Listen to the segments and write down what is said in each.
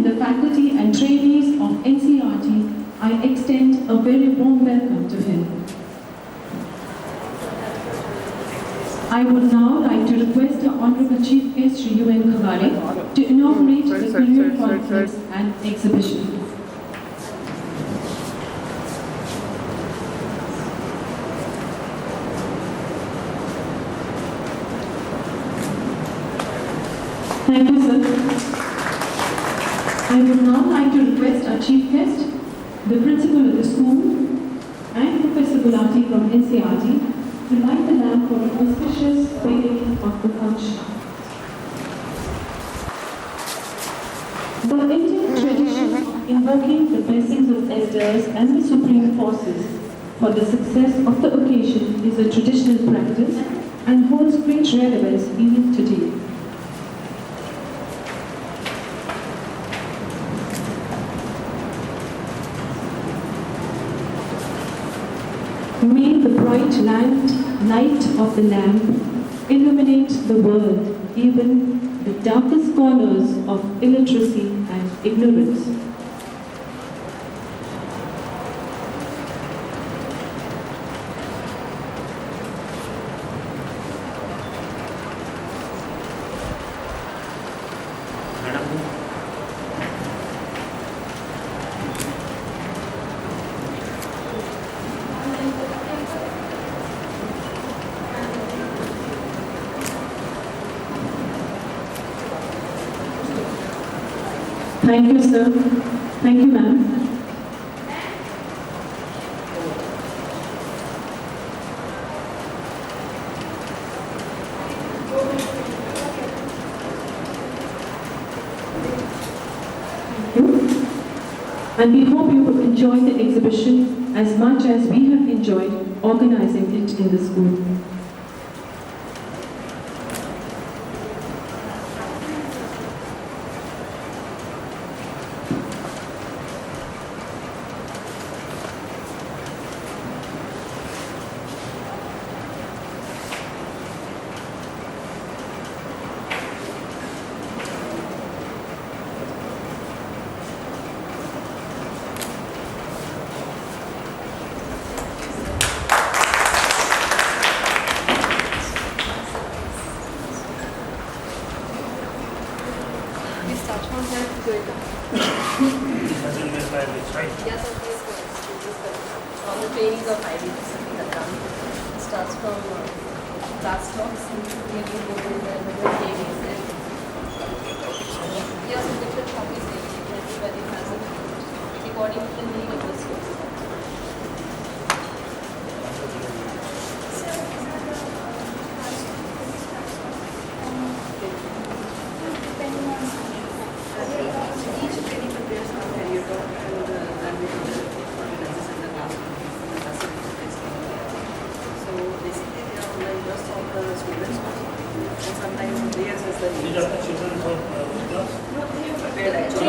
the faculty and trainees of NCERT, I extend a very warm welcome to him. I would now like to request our Honorable Chief Guest, Shri UN Khawale, to inaugurate the career conference and exhibition. Thank you, sir. I would now like to request our Chief Guest, the Principal of the school, and Professor Gulati from NCERT, to light the lamp for an auspicious beginning of the function. The Indian tradition of invoking the blessings of elders and the supreme forces for the success of the occasion is a traditional practice and holds great relevance even today. May the bright light of the lamp illuminate the world, even the darkest corners of illiteracy and ignorance. Thank you, sir. Thank you, ma'am. And we hope you will enjoy the exhibition as much as we have enjoyed organizing it in the school. On the trainings of ID discipline that done. It starts from class talks, maybe the trainings, and yes, different topics. Everybody has it according to the need of the school. Each training prepares our career talk and we organizes in the class. So basically they are on the interest of the students and sometimes theirs is the needs. These are the children of class? No, they have prepared actually.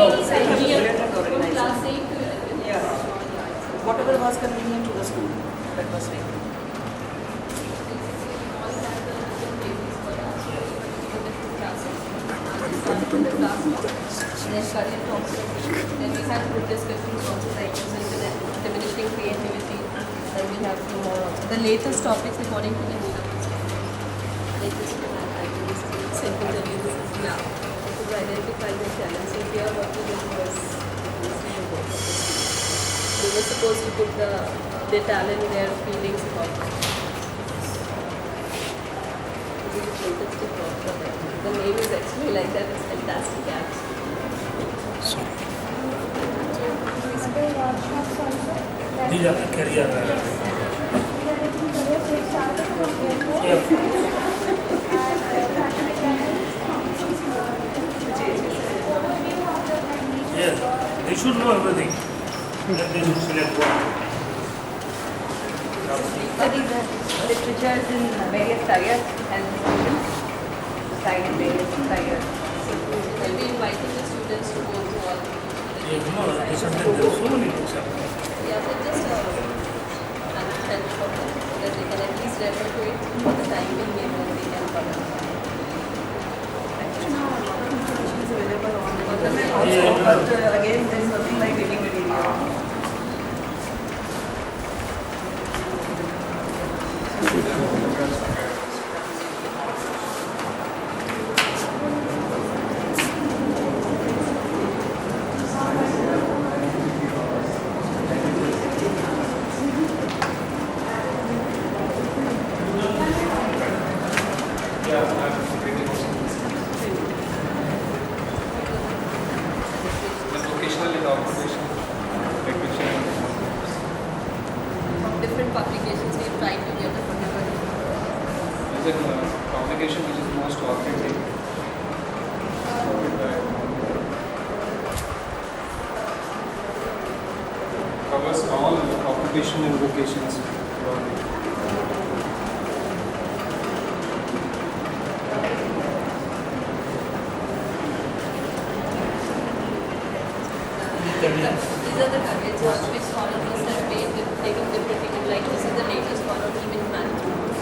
Class 8 to 11. Yeah. Whatever was convenient to the school, that was right. Then career talks, then we have group discussions also like diminishing creativity, then we have the latest topics according to the need of the student. Latest activities, simple reviews, yeah. To identify the challenges. So here what we did was we were supposed to put their talent, their feelings about it. This is the latest talk for them. The name is actually like that, it's fantastic apps. These are the career. Yes, they should know everything. Then they should select one. Study the literatures in various careers and students decide in various careers. So we'll be inviting the students to go through all the Yes, no, there are so many books. yeah, so just understand for them so that they can at least refer to it for the time being and then they can cover. Actually now a lot of information is available on done my housework, but again, there's nothing like reading material. Different publications we have tried to get the photography. Is it communication which is most authentic? Covers all occupation and vocations. These are the targets which scholars have made with taking different things. Like this is the latest one on event management.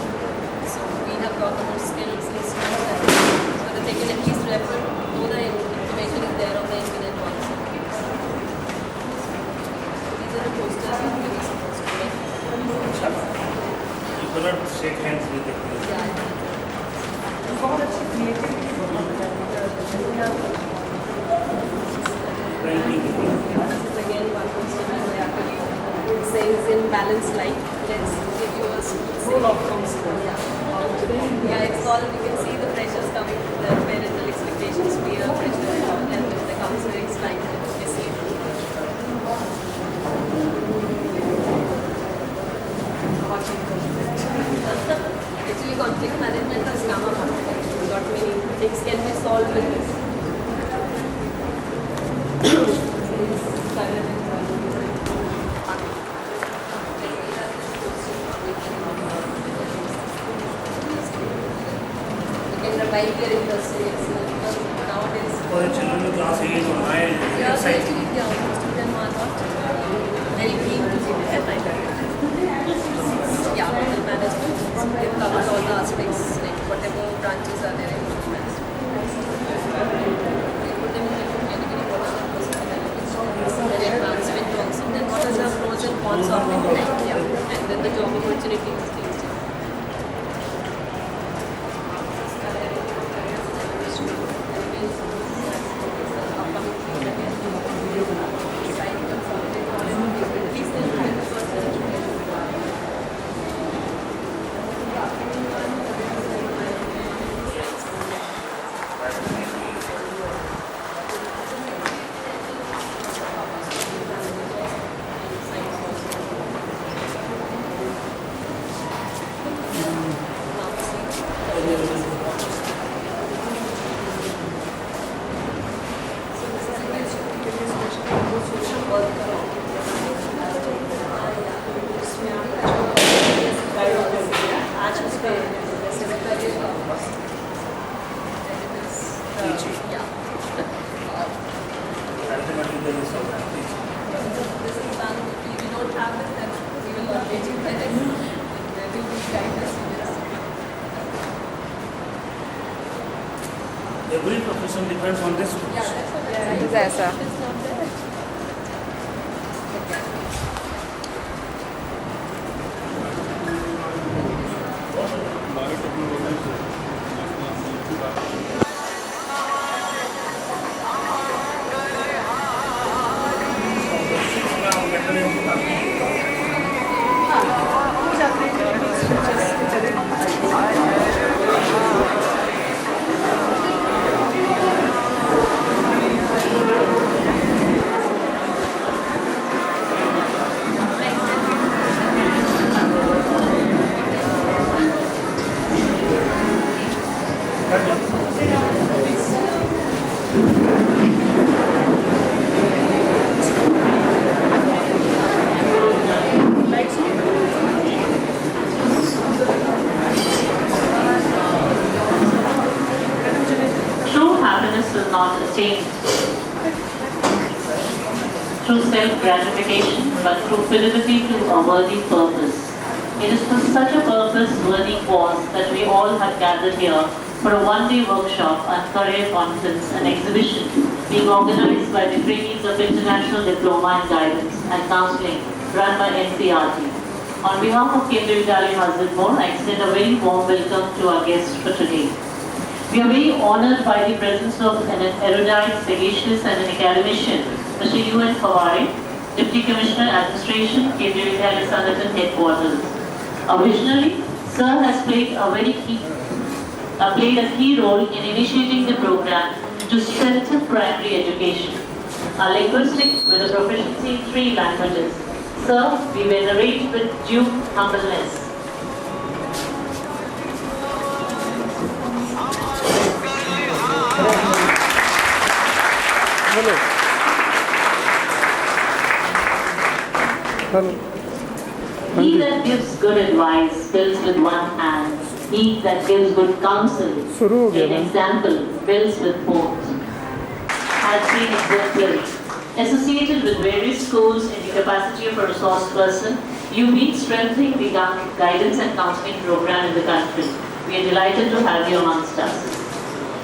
So we have got the more skills and skills that so that they can at least refer to the information is there on the internet also. These are the posters that we were supposed to make. You cannot shake hands with the person. बहुत अच्छी creativity Painting. This is again one poster that we actually says in balanced light. Let's give you a full outcomes. Yeah, it's all you can see the pressures coming from the parental expectations, peer pressure, and then the counseling trying to escape. Actually, conflict management has come up. Got many things can be solved with this. In the childcare industry, nowadays. For the children in class 8 or 9, Yeah, so exciting. actually, yeah, most of them are not very keen to see this at night. Yeah, hotel management. They've covered all the aspects, like whatever branches are there in hotel management. They put them in different category, what are the possibilities, their advancement also, then what are the pros and cons of it, yeah, and then the job opportunities, things. Ultimately, there is some teaching. This is done. If we don't have it, then we will not reach it. There will be guidance. Every profession depends on this. Yeah, that's what I'm saying. ऐसा It's not there. will not attain through self-gratification, but through fidelity to a worthy purpose. It is for such a purpose worthy cause that we all have gathered here for a one-day workshop on career confidence and exhibition being organized by the trainees of International Diploma in Guidance and Counseling run by NCRT. On behalf of Kendriya Vidyalaya Hazratpur, I extend a very warm welcome to our guests for today. We are very honored by the presence of an erudite, sagacious and an academician, Mr. U.N. Paware, Deputy Commissioner Administration, Kendriya Vidyalaya Sangathan Headquarters. A visionary, Sir has played a key role in initiating the program to strengthen primary education. A linguistic with a proficiency in 3 languages. Sir, we venerate with due humbleness. He that gives good advice builds with one hand. He that gives good counsel, an example, builds with both. Has been exemplary. Associated with various schools in the capacity of a resource person, you've been strengthening the guidance and counseling program in the country. We are delighted to have you amongst us.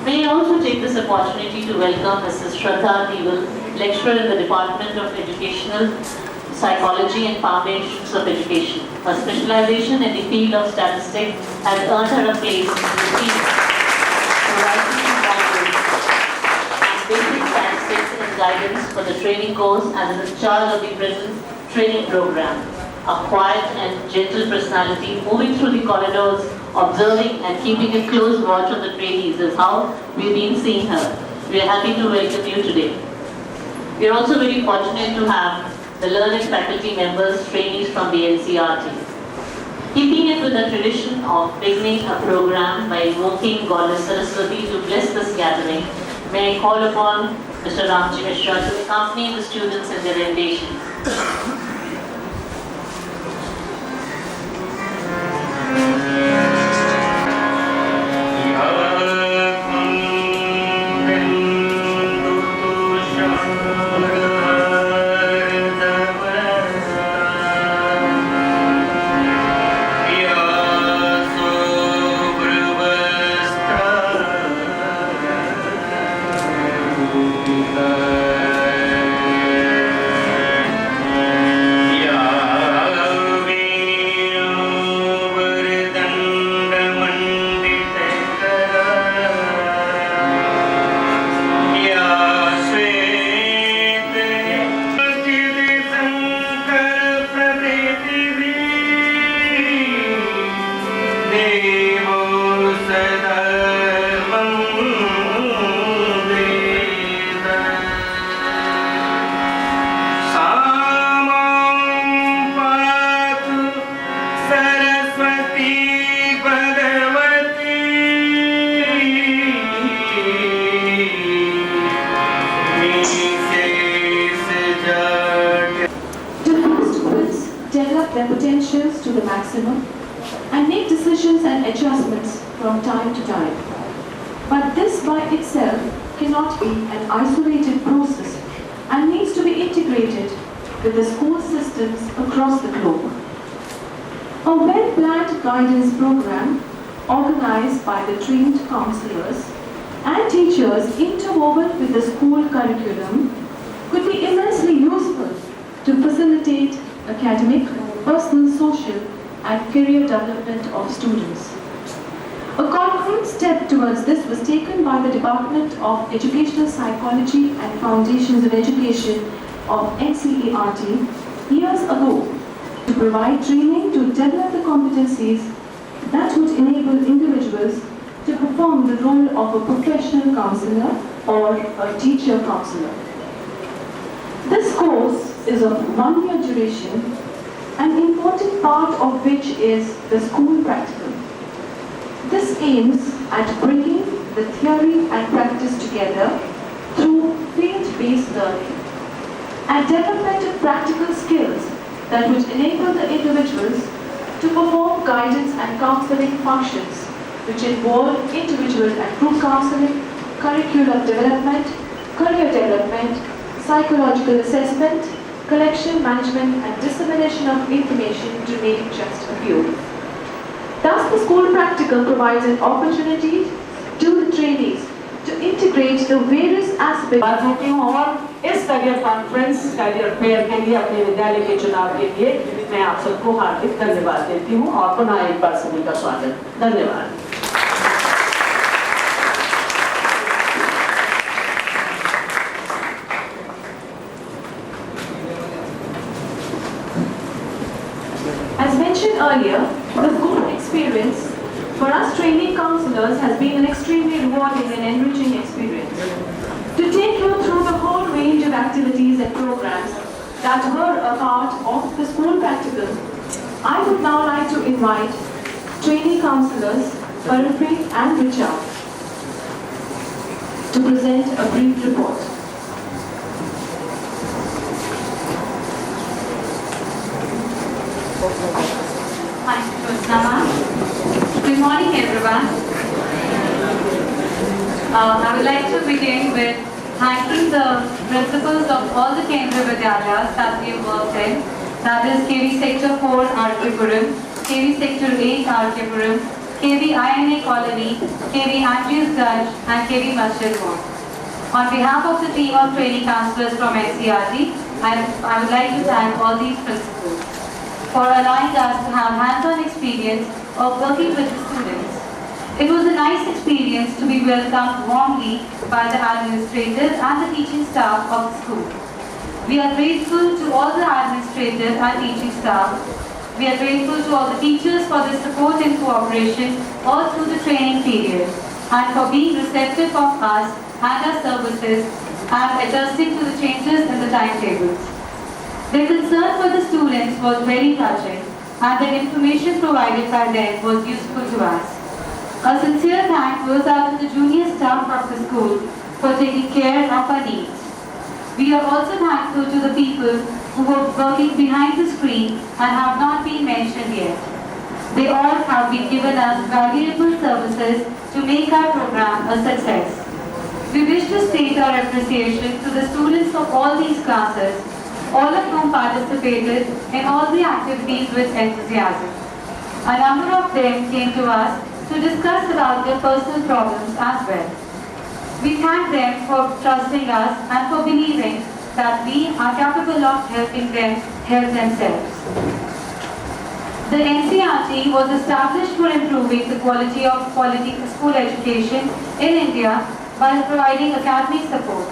May I also take this opportunity to welcome Mrs. Shraddha Deval, lecturer in the Department of Educational Psychology and Foundations of Education. Her specialization in the field of statistics has earned her a place in the field for writing models and basic statistics and guidance for the training course and is in charge of the present training program. A quiet and gentle personality moving through the corridors, observing and keeping a close watch on the trainees is how we've been seeing her. We are happy to welcome you today. We are also very fortunate to have the learned faculty members, trainees from the NCRT. Keeping it with the tradition of beginning a program by invoking Goddess Saraswati to bless this gathering, may I call upon Mr. Ramji Mishra to accompany the students in their renditions. Their potentials to the maximum and make decisions and adjustments from time to time. But this by itself cannot be an isolated process and needs to be integrated with the school systems across the globe. A well-planned guidance program organized by the trained counselors and teachers interwoven with the school curriculum could be immensely useful to facilitate academic, personal, social, and career development of students. A concrete step towards this was taken by the Department of Educational Psychology and Foundations of Education of NCERT years ago to provide training to develop the competencies that would enable individuals to perform the role of a professional counselor or a teacher counselor. This course is of 1 year duration, an important part of which is the school practical. This aims at bringing the theory and practice together through field-based learning and development of practical skills that would enable the individuals to perform guidance and counseling functions which involve individual and group counseling, curriculum development, career development, psychological assessment, collection, management, and dissemination of information, to name just a few. Thus, the school practical provides an opportunity to the trainees to integrate integrate the various aspects. बात देती हूँ और इस career conference career fair के लिए अपने विद्यालय के चुनाव के लिए मैं आप सबको हार्दिक धन्यवाद देती हूँ और पुनः एक बार सभी का स्वागत। धन्यवाद। As mentioned earlier, the good experience for us training counselors has been an extremely rewarding and enriching experience. To take you through the whole range of activities and programs that were a part of the school practical, I would now like to invite trainee counselors Paripri and Richa to present a brief report. Thank you, Rosnama. Good morning, everyone. I would like to begin with thanking the principals of all the Kendra Vidyalayas that we have worked in, that is KV Sector 4, Arkipuram, KV Sector 8, Arkipuram, KV INA Colony, KV Andrews Gulch, and KV Masjid Road. On behalf of the team of training counselors from NCRT, I would like to thank all these principals for allowing us to have hands-on experience of working with the students. It was a nice experience to be welcomed warmly by the administrators and the teaching staff of the school. We are grateful to all the administrators and teaching staff. We are grateful to all the teachers for their support and cooperation all through the training period and for being receptive of us and our services and adjusting to the changes in the timetables. Their concern for the students was very touching and the information provided by them was useful to us. A sincere thank goes out to the junior staff of the school for taking care of our needs. We are also thankful to the people who were working behind the screen and have not been mentioned yet. They all have been given us valuable services to make our program a success. We wish to state our appreciation to the students of all these classes, all of whom participated in all the activities with enthusiasm. A number of them came to us to discuss about their personal problems as well. We thank them for trusting us and for believing that we are capable of helping them help themselves. The NCRT was established for improving the quality of school education in India by providing academic support.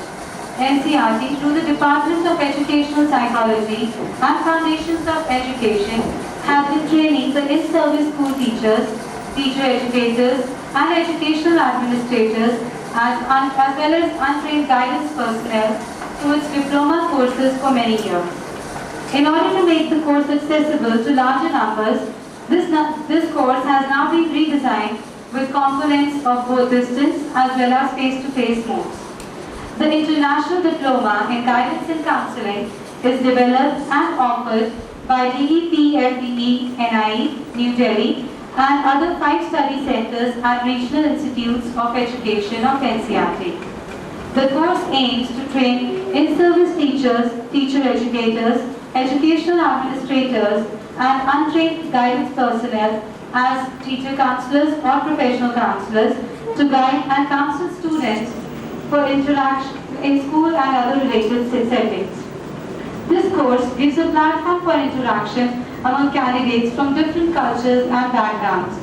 NCRT, through the Department of Educational Psychology and Foundations of Education, has been training the in-service school teachers, teacher educators, and educational administrators, as well as untrained guidance personnel through its diploma courses for many years. In order to make the course accessible to larger numbers, this course has now been redesigned with components of both distance as well as face-to-face modes. The International Diploma in Guidance and Counseling is developed and offered by DEPFDE NIE, New Delhi, and other 5 study centers and regional institutes of education of NCRT. The course aims to train in-service teachers, teacher educators, educational administrators, and untrained guidance personnel as teacher counselors or professional counselors to guide and counsel students for interaction in school and other related settings. This course gives a platform for interaction among candidates from different cultures and backgrounds.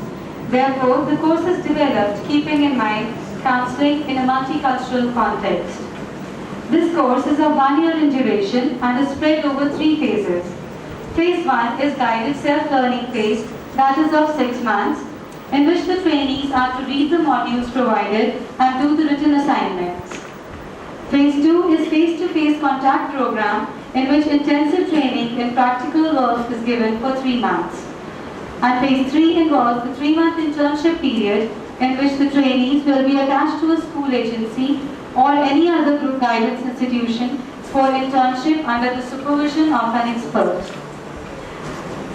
Therefore, the course is developed keeping in mind counseling in a multicultural context. This course is of 1 year in duration and is spread over 3 phases. Phase 1 is guided self-learning phase, that is of 6 months, in which the trainees are to read the modules provided and do the written assignments. Phase 2 is face-to-face contact program in which intensive training in practical work is given for 3 months. And phase 3 involves the 3-month internship period in which the trainees will be attached to a school agency or any other group guidance institution for internship under the supervision of an expert.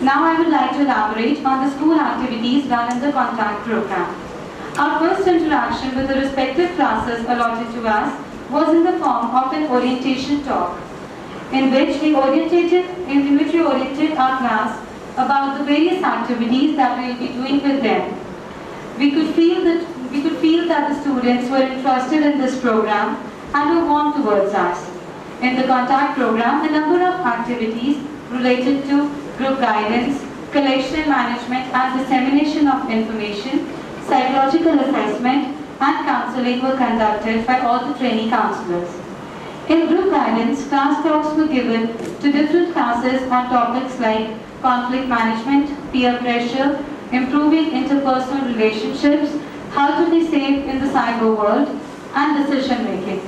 Now I would like to elaborate on the school activities done in the contact program. Our first interaction with the respective classes allotted to us was in the form of an orientation talk, in which we oriented our class about the various activities that we will be doing with them. We could feel that we could feel that the students were interested in this program and were warm towards us. In the contact program, a number of activities related to group guidance, collection, management and dissemination of information, psychological assessment and counseling were conducted by all the trainee counselors. In group guidance, class talks were given to different classes on topics like conflict management, peer pressure, improving interpersonal relationships, how to be safe in the cyber world, and decision making.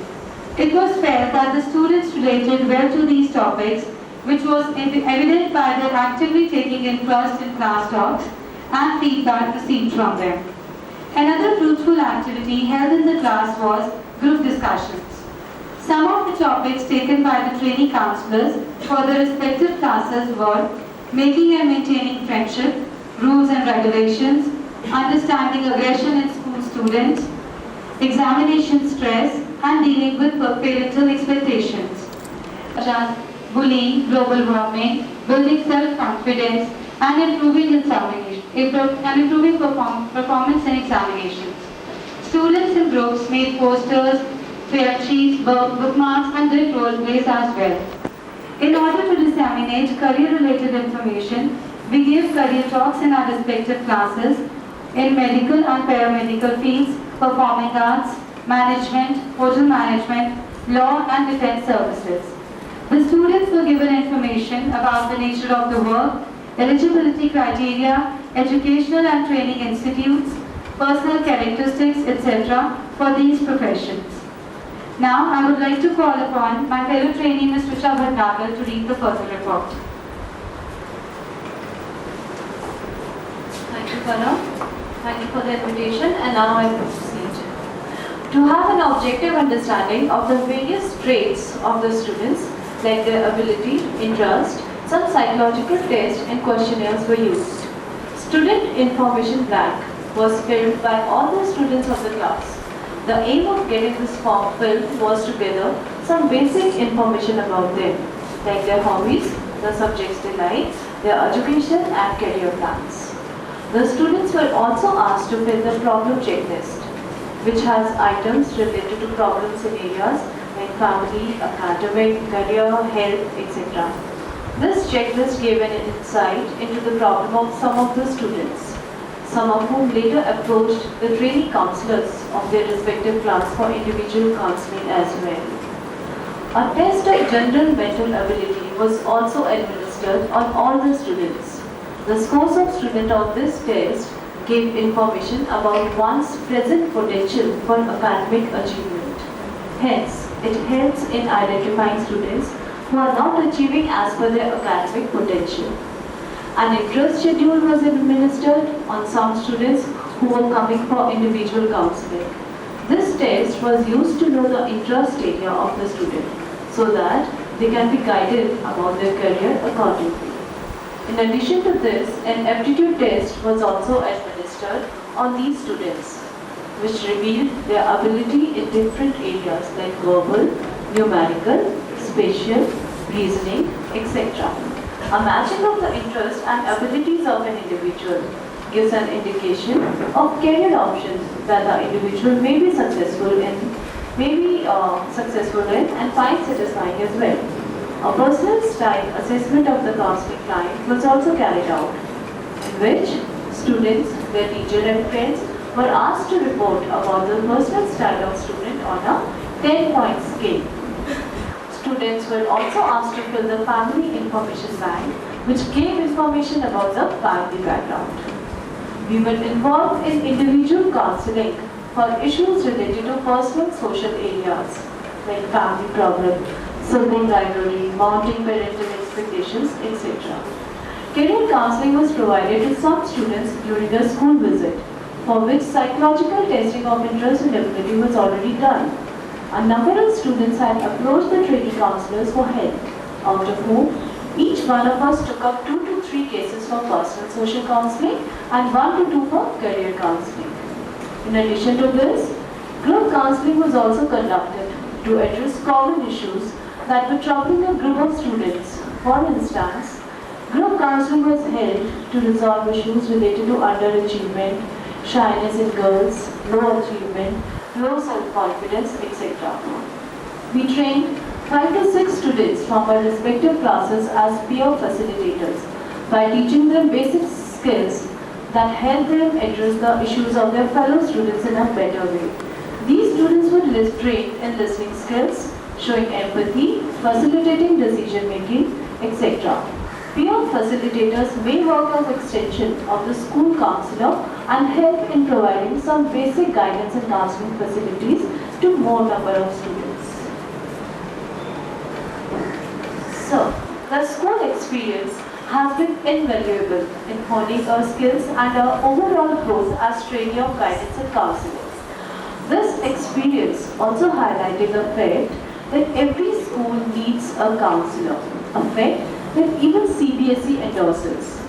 It was felt that the students related well to these topics, which was evident by their actively taking interest in class talks and feedback received from them. Another fruitful activity held in the class was group discussions. Some of the topics taken by the trainee counselors for the respective classes were making and maintaining friendship, rules and regulations, understanding aggression in school students, examination stress, and dealing with parental expectations, such as bullying, global warming, building self-confidence, and improving performance in examinations. Students in groups made posters, fact sheets, bookmarks, and did role plays as well. In order to disseminate career-related information, we gave career talks in our respective classes in medical and paramedical fields, performing arts, management, hotel management, law and defense services. The students were given information about the nature of the work, eligibility criteria, educational and training institutes, personal characteristics, etc. for these professions. Now, I would like to call upon my fellow trainee, Ms. Richa Bhattacharya, to read the further report. Thank you, Farah. Thank you for the invitation, and now I proceed. To have an objective understanding of the various traits of the students, like their ability, interest, some psychological tests and questionnaires were used. Student information blank was filled by all the students of the class. The aim of getting this form filled was to gather some basic information about them, like their hobbies, the subjects they like, their education and career plans. The students were also asked to fill the problem checklist, which has items related to problems in areas like family, academic, career, health, etc. This checklist gave an insight into the problem of some of the students, some of whom later approached the trainee counselors of their respective class for individual counseling as well. A test of general mental ability was also administered on all the students. The scores of students on this test gave information about one's present potential for academic achievement. Hence, it helps in identifying students who are not achieving as per their academic potential. An interest schedule was administered on some students who were coming for individual counseling. This test was used to know the interest area of the student so that they can be guided about their career accordingly. In addition to this, an aptitude test was also administered on these students, which revealed their ability in different areas like verbal, numerical, spatial, reasoning, etc. A matching of the interests and abilities of an individual gives an indication of career options that the individual may be successful in and find satisfying as well. A personal style assessment of the counseling client was also carried out, in which students, their teacher and friends were asked to report about the personal style of student on a 10-point scale. Students were also asked to fill the family information bank, which gave information about the family background. We were involved in individual counseling for issues related to personal social areas, like family problem, sibling rivalry, mounting parental expectations, etc. Career counseling was provided to some students during a school visit, for which psychological testing of interest and ability was already done. A number of students had approached the trainee counselors for help, out of whom each one of us took up 2 to 3 cases for personal social counseling and 1 to 2 for career counseling. In addition to this, group counseling was also conducted to address common issues that were troubling a group of students. For instance, group counseling was held to resolve issues related to underachievement, shyness in girls, low achievement, low self-confidence, etc. We train 5 to 6 students from our respective classes as peer facilitators by teaching them basic skills that help them address the issues of their fellow students in a better way. These students were trained in listening skills, showing empathy, facilitating decision making, etc. Peer facilitators may work as extension of the school counselor and help in providing some basic guidance and counseling facilities to more number of students. So, the school experience has been invaluable in honing our skills and our overall growth as trainee of guidance and counselors. This experience also highlighted the fact that every school needs a counselor, a fact that even CBSE endorses.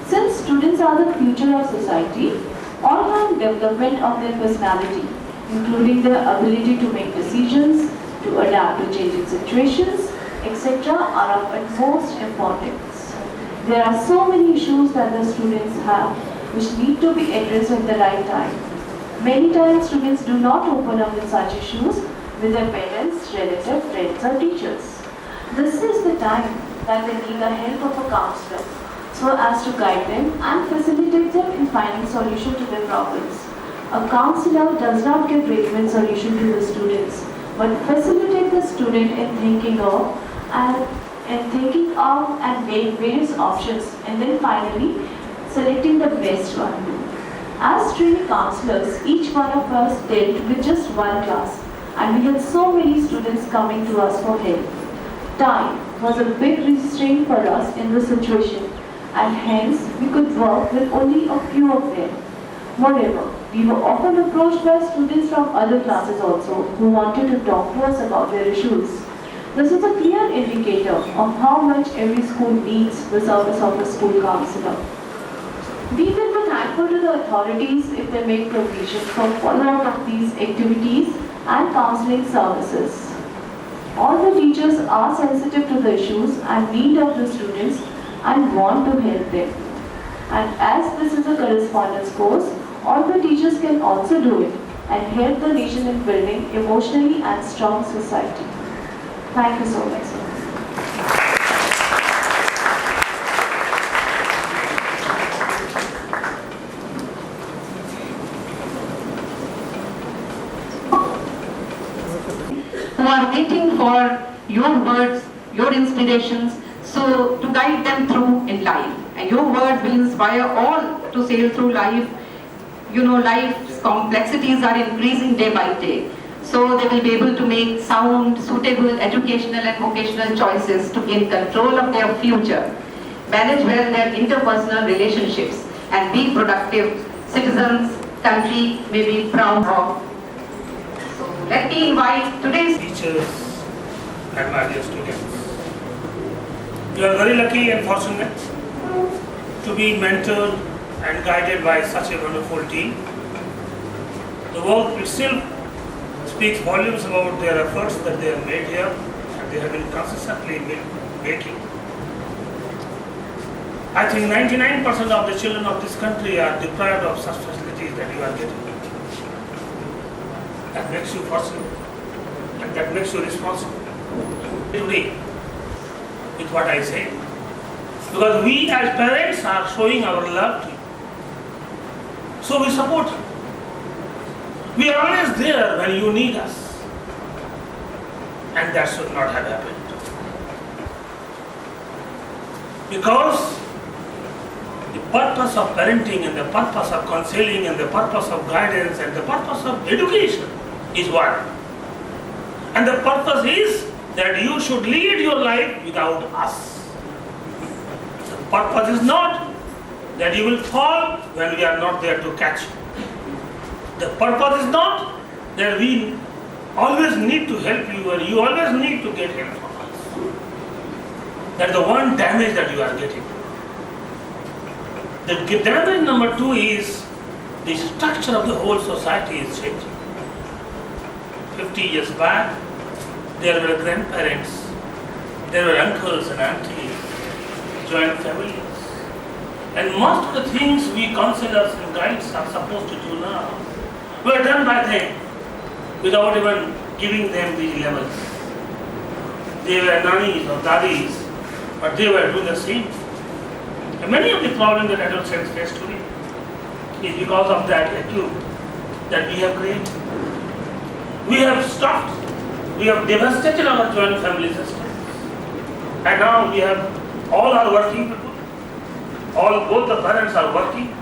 Since students are the future of society, all-round development of their personality, including their ability to make decisions, to adapt to changing situations, etc., are of utmost importance. There are so many issues that the students have which need to be addressed at the right time. Many times students do not open up with such issues with their parents, relatives, friends or teachers. This is the time that they need the help of a counselor so as to guide them and facilitate them in finding solution to their problems. A counselor does not give ready-made solution to the students, but facilitate the student in thinking of and weighing various options and then finally selecting the best one. As trainee counselors, each one of us dealt with just one class and we had so many students coming to us for help. Time was a big restraint for us in this situation and hence we could work with only a few of them. Moreover, we were often approached by students from other classes also who wanted to talk to us about their issues. This is a clear indicator of how much every school needs the service of a school counselor. We will be thankful to the authorities if they make provision for follow-up of these activities and counseling services. All the teachers are sensitive to the issues and need of the students and want to help them. And as this is a correspondence course, all the teachers can also do it and help the nation in building emotionally and strong society. Thank you so much, sir. Who are waiting for your words, your inspirations, so to guide them through in life. And your words will inspire all to sail through life. You know, life's complexities are increasing day by day. So they will be able to make sound, suitable educational and vocational choices to gain control of their future, manage well their interpersonal relationships, and be productive citizens country may be proud of. So let me invite today's teachers and my dear students. You are very lucky and fortunate to be mentored and guided by such a wonderful team. The work itself speaks volumes about their efforts that they have made here and they have been consistently making. I think 99% of the children of this country are deprived of such facilities that you are getting. That makes you fortunate and that makes you responsible. Today, with what I say, because we as parents are showing our love to you. So we support you. We are always there when you need us. And that should not have happened. Because the purpose of parenting and the purpose of counseling and the purpose of guidance and the purpose of education is one. And the purpose is that you should lead your life without us. The purpose is not that you will fall when we are not there to catch you. The purpose is not that we always need to help you or you always need to get help from us. That's the one damage that you are getting. The damage number two is the structure of the whole society is changing. 50 years back, there were grandparents, there were uncles and aunties, joint families. And most of the things we counselors and guides are supposed to do now were done by them without even giving them these levels. They were nannies or daddies, but they were doing the same. And many of the problems that adolescents face today is because of that attitude that we have created. We have stopped, we have devastated our joint family system. And now we have, all are working people. Both the parents are working.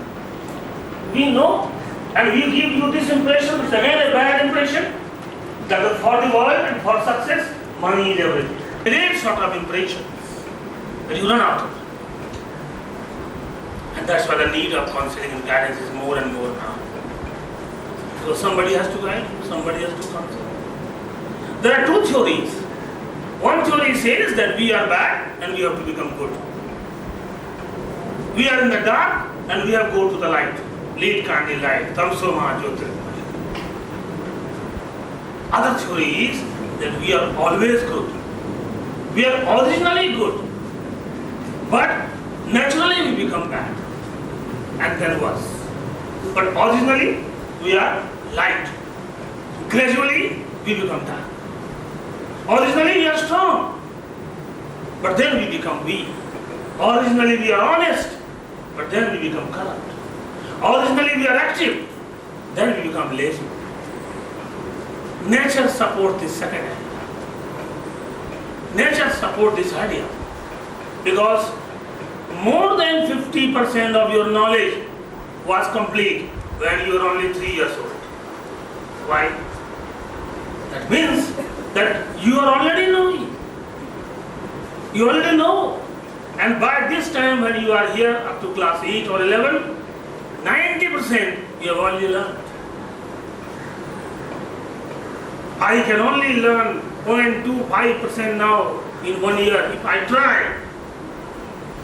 We know, and we give you this impression, it's again a bad impression, that for the world and for success, money is everything. Great sort of impressions that you run out of. And that's why the need of counseling and guidance is more and more now. So somebody has to guide you, somebody has to counsel. There are two theories. One theory says that we are bad and we have to become good. We are in the dark and we have to go to the light. Lead candle light, tamso ma jyotirgamaya. Other theory is that we are always good. We are originally good, but naturally we become bad and then worse. But originally we are light. Gradually we become dark. Originally we are strong, but then we become weak. Originally we are honest, but then we become corrupt. Originally we are active, then we become lazy. Nature supports this second idea. Nature supports this idea because more than 50% of your knowledge was complete when you were only 3 years old. Why? That means that you are already knowing. You already know. And by this time when you are here up to class 8 or 11, 90% you have already learned. I can only learn 0.25% now in 1 year if I try.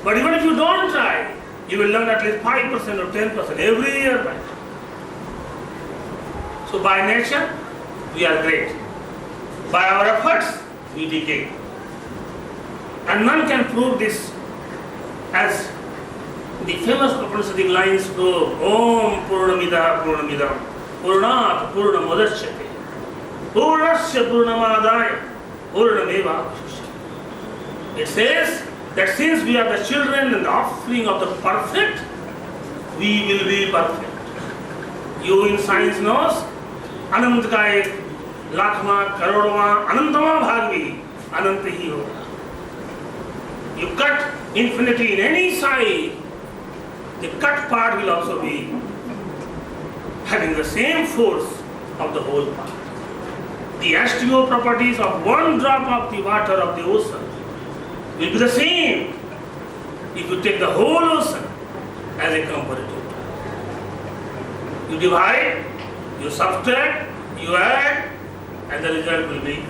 But even if you don't try, you will learn at least 5% or 10% every year. So by nature, we are great. By our efforts, we decay. And none can prove this as the famous Upanishadic lines go, Om Purnamida Purnamidam Purnat Purnamudachyate Purnasya Purnamadaya Purnameva Avashishyate. It says that since we are the children and the offspring of the perfect, we will be perfect. You in science knows, Anantakaya Lakhma Karodama Anantama Bhagvi Anantahi Hoga. You cut infinity in any side, the cut part will also be having the same force of the whole part. The H2O properties of one drop of the water of the ocean will be the same if you take the whole ocean as a comparative. You divide, you subtract, you add, and the result will be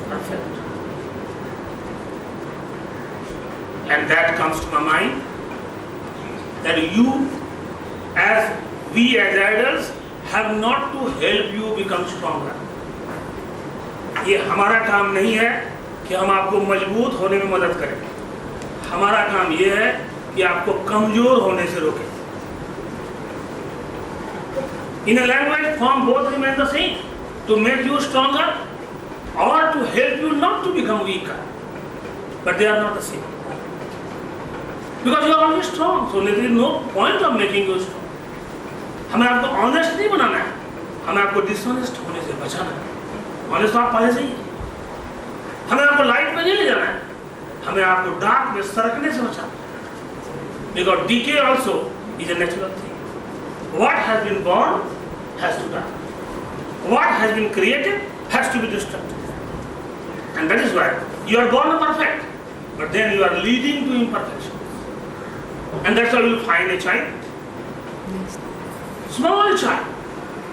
perfect. And that comes to my mind that we as adults have not to help you become stronger. ये हमारा काम नहीं है कि हम आपको मजबूत होने में मदद करें. हमारा काम ये है कि आपको कमजोर होने से रोकें. In a language form both remain the same, to make you stronger or to help you not to become weaker. But they are not the same. Because you are always strong, so there is no point of making you strong. हमें आपको honest नहीं बनाना है, हमें आपको dishonest होने से बचाना है. ऑनेस्ट तो आप पहले से ही हैं. हमें आपको लाइट में नहीं ले जाना है, हमें आपको डार्क में सरकने से बचाना है. Because decay also is a natural thing. What has been born has to die. What has been created has to be destroyed. And that is why you are born perfect, but then you are leading to imperfection. And that's how you will find a child. Small child,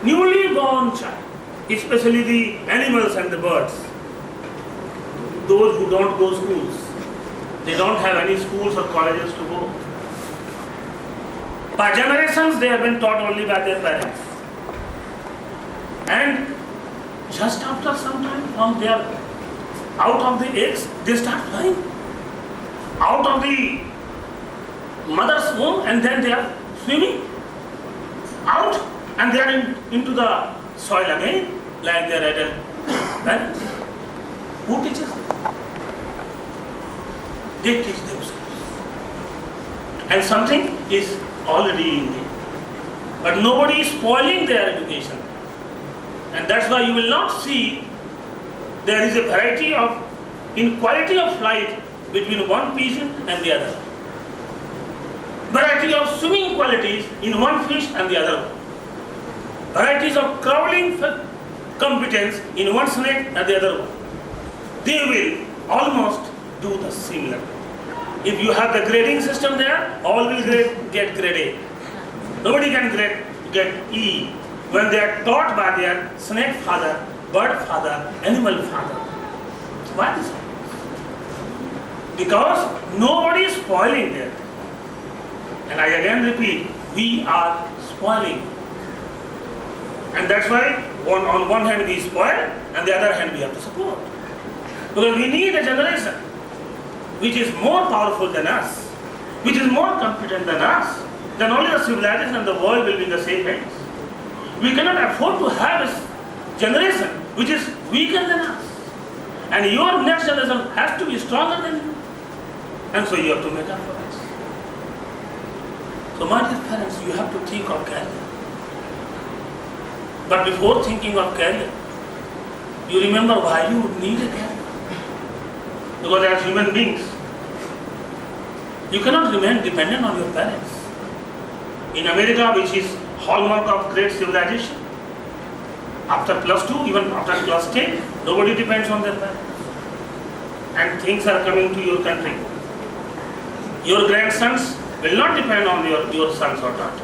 newly born child, especially the animals and the birds. Those who don't go schools, they don't have any schools or colleges to go. By generations they have been taught only by their parents. And just after some time from their out of the eggs, they start flying. Out of the mother's womb and then they are swimming out and they are into the soil again like their adult parents. Who teaches them? They teach themselves. And something is already in them. But nobody is spoiling their education. And that's why you will not see there is a variety of in quality of flight between one pigeon and the other. Variety of swimming qualities in one fish and the other. Varieties of crawling competence in one snake and the other one. They will almost do the similar. If you have the grading system there, all will get grade A. Nobody can get E when they are taught by their snake father, bird father, animal father. Why is it? Because nobody is spoiling there. And I again repeat, we are spoiling. And that's why on one hand we spoil, and the other hand we have to support. Because we need a generation which is more powerful than us, which is more competent than us, then only the civilization and the world will be in the same hands. We cannot afford to have a generation which is weaker than us. And your next generation has to be stronger than you. And so you have to make up for this. So my dear parents, you have to think of career. But before thinking of career, you remember why you need a career. Because as human beings, you cannot remain dependent on your parents. In America, which is hallmark of great civilization, after +2, even after +10, nobody depends on their parents. And things are coming to your country. Your grandsons will not depend on your sons or daughters.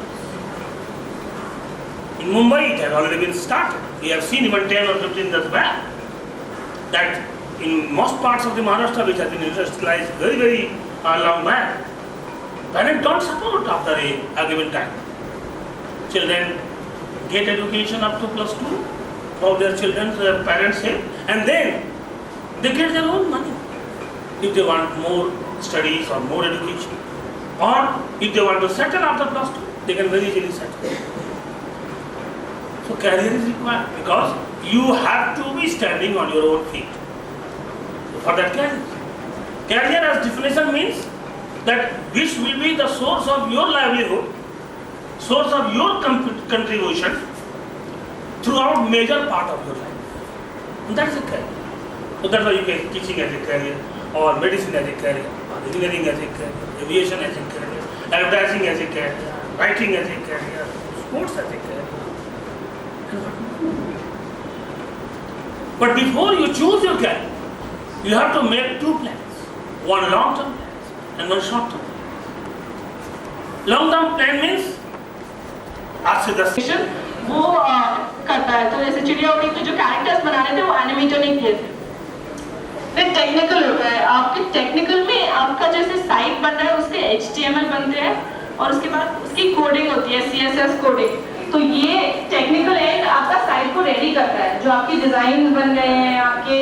In Mumbai, it has already been started. We have seen even 10 or 15 years back that in most parts of the Maharashtra, which has been industrialized very, very long back, parents don't support after a given time. Children get education up to +2 for their children, their parents help, and then they get their own money. If they want more studies or more education, or if they want to settle after +2, they can very easily settle. So career is required because you have to be standing on your own feet. For that career as definition means that which will be the source of your livelihood, source of your contribution throughout major part of your life. And that is a career. So that's why you get teaching as a career, or medicine as a career, or engineering as a career, aviation as a career, advertising as a career, writing as a career, sports as a career. But before you choose your career, you have to make two plans. One long-term plan and one short-term plan. Long-term plan means आपसे 10 वो करता है. तो जैसे चिड़िया उड़ी के जो कैरेक्टर्स बनाने थे वो एनिमेटर ने किए थे. फिर टेक्निकल होता है. आपके टेक्निकल में आपका जैसे साइट बन रहा है उसके HTML बनते हैं और उसके बाद उसकी कोडिंग होती है CSS कोडिंग. तो ये टेक्निकल एंड आपका साइट को रेडी करता है. जो आपकी डिजाइन बन गए हैं, आपके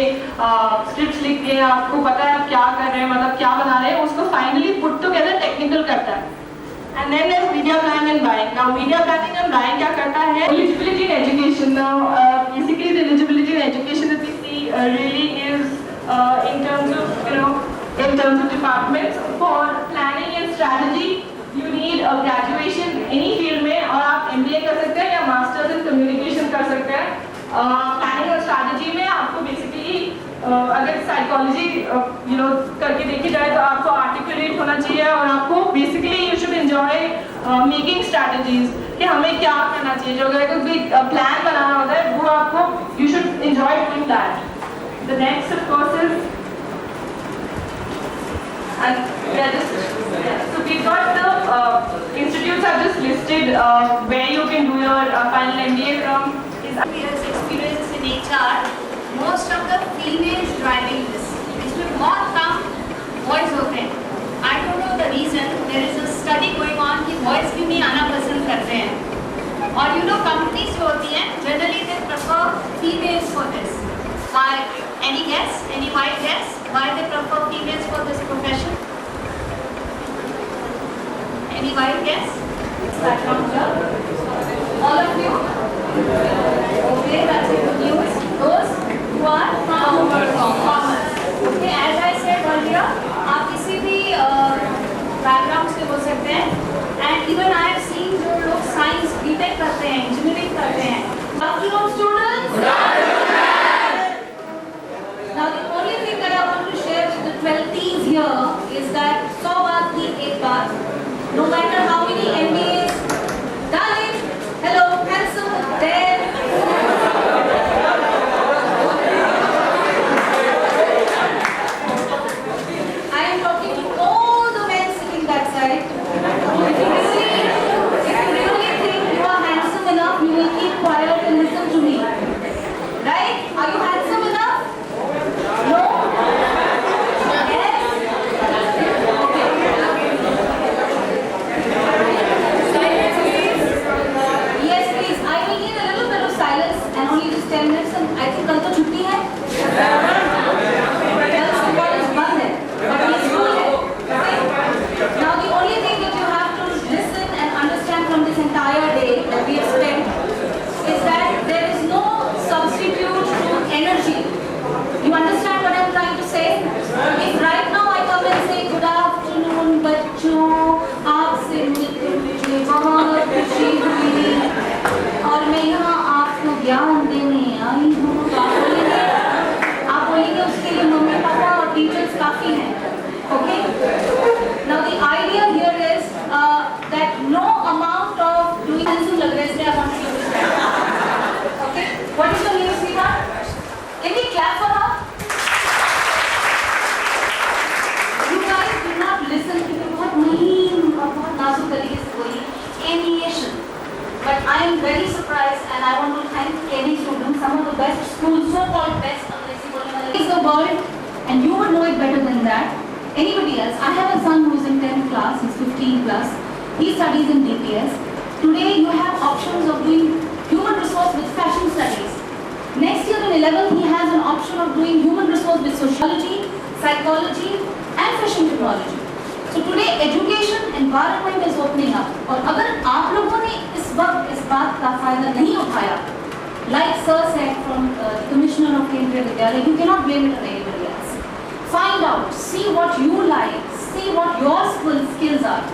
स्क्रिप्ट्स लिख के आपको पता है आप क्या कर रहे हैं, मतलब क्या बना रहे हैं, उसको फाइनली पुट टुगेदर टेक्निकल करता है. And then there's media planning and buying. Now media planning and buying क्या करता है? Eligibility in education. Now basically the eligibility in education that we see really is in terms of in terms of departments. For planning and strategy, you need a graduation any field में, और आप MBA कर सकते हैं या Masters in Communication कर सकते हैं. Planning और strategy में आपको basically अगर साइकोलॉजी करके देखी जाए तो आपको आर्टिकुलेट होना चाहिए और आपको basically you should enjoy making strategies कि हमें क्या करना चाहिए. जो अगर कोई प्लान बनाना होता है वो आपको you should enjoy doing that. The next of course is so we've got the institutes are just listed where you can do your final MBA from. Years experience in HR. Most of the females driving this. This will not come boys होते हैं. I don't know the reason. There is a study going on कि boys क्यों नहीं आना पसंद करते हैं. और companies जो होती हैं generally they prefer females for this. Why? Any guess? Any wild guess? Why they prefer females for this profession? Any wild guess? Background here. All of you? Okay, that's good news. Those who are farmers. Okay, as I said earlier, आप किसी भी background से हो सकते हैं. And even I have seen जो लोग science B.Tech करते हैं, engineering करते हैं. Afternoon, students. Now the only thing that I want to share with the 12th here is that 100 baat ki ek baat. No matter how many MBAs, darling, hello, handsome, there. I am talking to all the men sitting that side. If you really think you are handsome enough, you will keep quiet and listen to me. Right? Are you handsome enough? No? Yes? Silence, please. Yes, please. I will need a little bit of silence and only just 10 minutes. And I think कल तो छुट्टी है. कल से college बंद है. But ये school है. Now the only thing that you have to listen and understand from this entire day that we have spent is that there is no substitute to energy. You understand what I'm trying to say? If right now I come and say good afternoon बच्चों, आपसे मिलकर मुझे बहुत खुशी हुई और मैं यहाँ आपको ज्ञान देने आई हूँ. आप बोलेंगे उसके लिए मम्मी पापा और टीचर्स काफी हैं. Okay? Now the idea here is that no amount of doing handsome लग रहा है, इसलिए I want you to understand. Okay? What is your name, sweetheart? Can we clap for her? You guys do not listen to me बहुत महीन और बहुत नाजुक तरीके से बोली aviation. But I am very surprised and I want to thank any students, some of the best schools, so-called best, is the world, and you would know it better than that. Anybody else? I have a son who is in 10th class, he's 15 plus. He studies in DPS. Today you have options of doing human resource with fashion studies. Next year in 11th he has an option of doing human resource with sociology, psychology and fashion technology. So today education environment is opening up. और अगर आप लोगों ने इस वक्त इस बात का फायदा नहीं उठाया, like Sir said from the Commissioner of Kendriya Vidyalaya, you cannot blame it on anybody else. Find out, see what you like, see what your skills are.